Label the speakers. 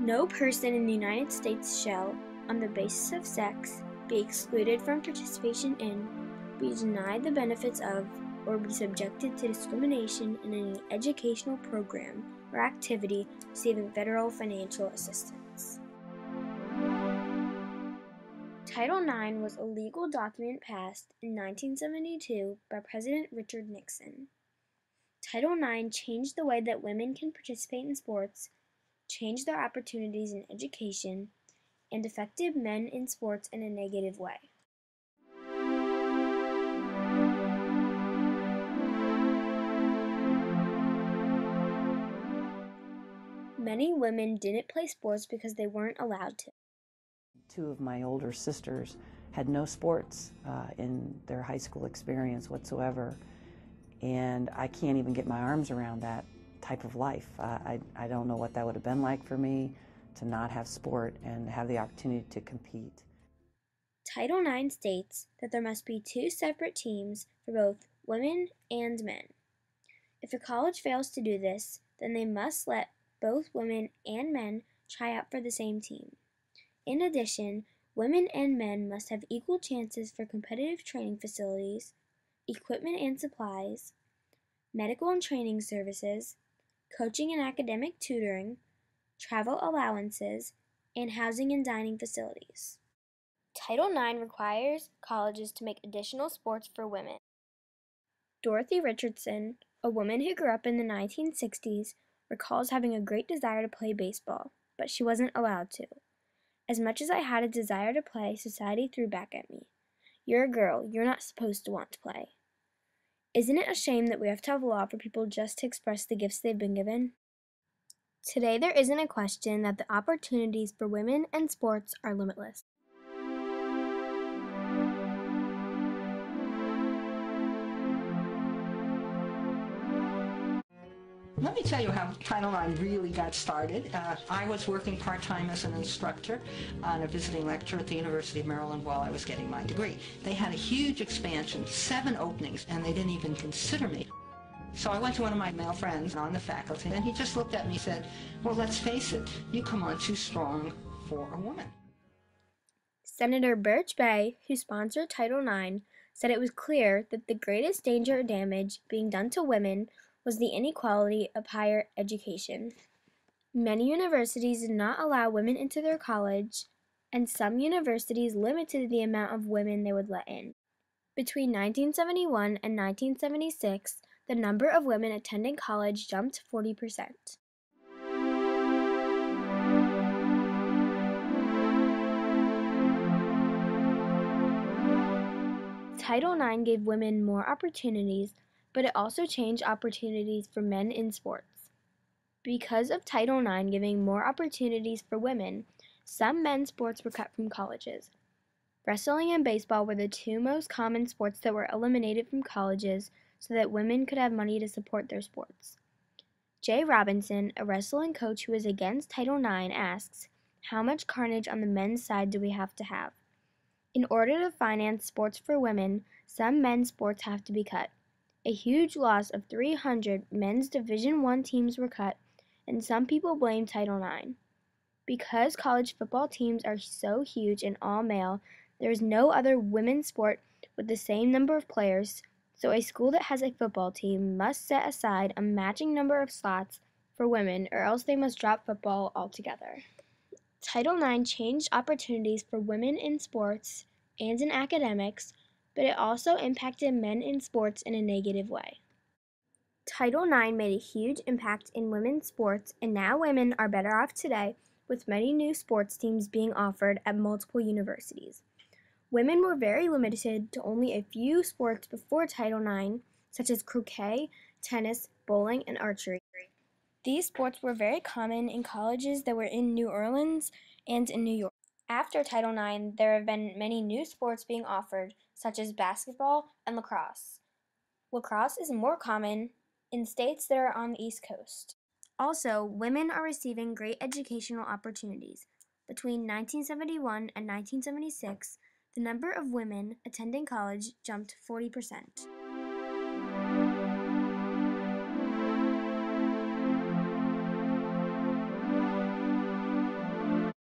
Speaker 1: No person in the United States shall, on the basis of sex, be excluded from participation in, be denied the benefits of, or be subjected to discrimination in any educational program or activity receiving federal financial assistance. Title IX was a legal document passed in 1972 by President Richard Nixon. Title IX changed the way that women can participate in sports, changed their opportunities in education, and affected men in sports in a negative way. Many women didn't play sports because they weren't allowed to.
Speaker 2: Two of my older sisters had no sports in their high school experience whatsoever, and I can't even get my arms around that type of life. I don't know what that would have been like for me to not have sport and have the opportunity to compete.
Speaker 1: Title IX states that there must be 2 separate teams for both women and men. If a college fails to do this, then they must let both women and men try out for the same team. In addition, women and men must have equal chances for competitive training facilities, equipment and supplies, medical and training services, coaching and academic tutoring, travel allowances, and housing and dining facilities. Title IX requires colleges to make additional sports for women. Dorothy Richardson, a woman who grew up in the 1960s, recalls having a great desire to play baseball, but she wasn't allowed to. As much as I had a desire to play, society threw back at me. You're a girl, you're not supposed to want to play. Isn't it a shame that we have to have a law for people just to express the gifts they've been given? Today there isn't a question that the opportunities for women and sports are limitless.
Speaker 3: Let me tell you how Title IX really got started. I was working part-time as an instructor on a visiting lecturer at the University of Maryland while I was getting my degree. They had a huge expansion, 7 openings, and they didn't even consider me. So I went to one of my male friends on the faculty, and he just looked at me and said, well, let's face it, you come on too strong for a woman.
Speaker 1: Senator Birch Bayh, who sponsored Title IX, said it was clear that the greatest danger or damage being done to women was the inequality of higher education. Many universities did not allow women into their college, and some universities limited the amount of women they would let in. Between 1971 and 1976, the number of women attending college jumped 40%. Title IX gave women more opportunities, but it also changed opportunities for men in sports. Because of Title IX giving more opportunities for women, some men's sports were cut from colleges. Wrestling and baseball were the 2 most common sports that were eliminated from colleges so that women could have money to support their sports. Jay Robinson, a wrestling coach who is against Title IX, asks, how much carnage on the men's side do we have to have? In order to finance sports for women, some men's sports have to be cut. A huge loss of 300 men's Division I teams were cut, and some people blame Title IX. Because college football teams are so huge and all male, there is no other women's sport with the same number of players, so a school that has a football team must set aside a matching number of slots for women, or else they must drop football altogether. Title IX changed opportunities for women in sports and in academics, but it also impacted men in sports in a negative way. Title IX made a huge impact in women's sports, and now women are better off today with many new sports teams being offered at multiple universities. Women were very limited to only a few sports before Title IX, such as croquet, tennis, bowling, and archery. These sports were very common in colleges that were in New Orleans and in New York. After Title IX, there have been many new sports being offered, such as basketball and lacrosse. Lacrosse is more common in states that are on the East Coast. Also, women are receiving great educational opportunities. Between 1971 and 1976, the number of women attending college jumped 40%.